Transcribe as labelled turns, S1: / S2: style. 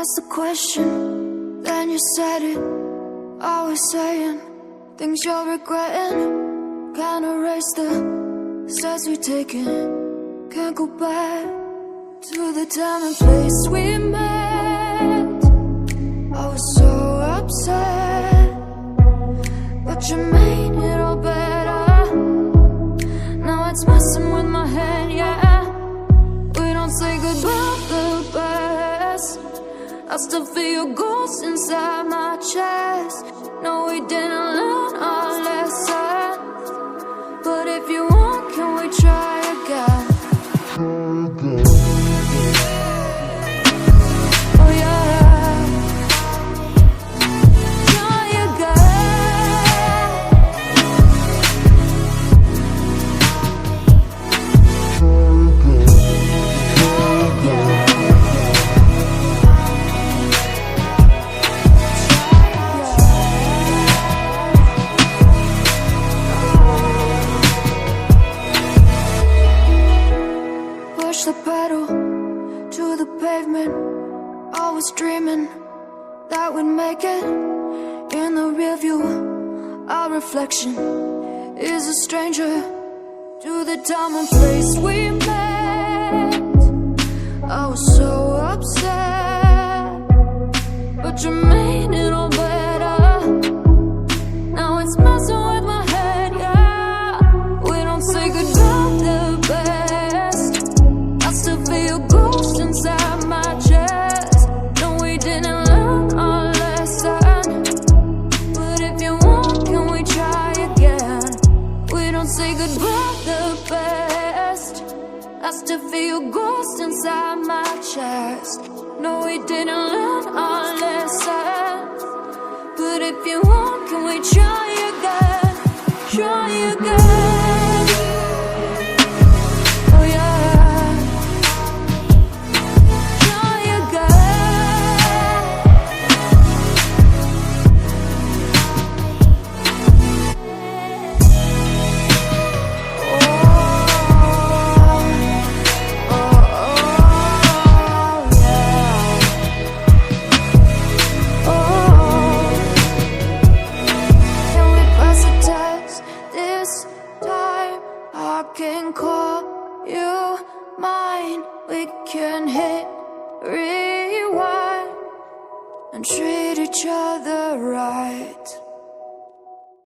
S1: asked the question, then you said it. Always saying things you're regretting. Can't erase the steps we've taken. Can't go back to the time and place we met. I was so upset, but you made it all better. Now it's messing with my head, yeah. We don't say goodbye the best. I still feel your ghost inside my chest. No, we didn't learn our lesson, but if you want, can we try again? Oh yeah, try again. Push the pedal to the pavement. I was dreaming that we'd make it. In the rear view, our reflection is a stranger to the time and place we met. I was so upset, but you made it all better. Now it's messing with my head, yeah. We don't say goodbye the best. I still feel your ghost inside my chest. No, we didn't learn our lesson, but if you want, can we try again? We don't say goodbye the best. I still feel your ghost inside my chest. No, we didn't learn our lesson, but if you want, can we try again? Try again. Oh yeah, try again. Can we pass the test this time? I can call you mine. We can hit rewind and treat each other right.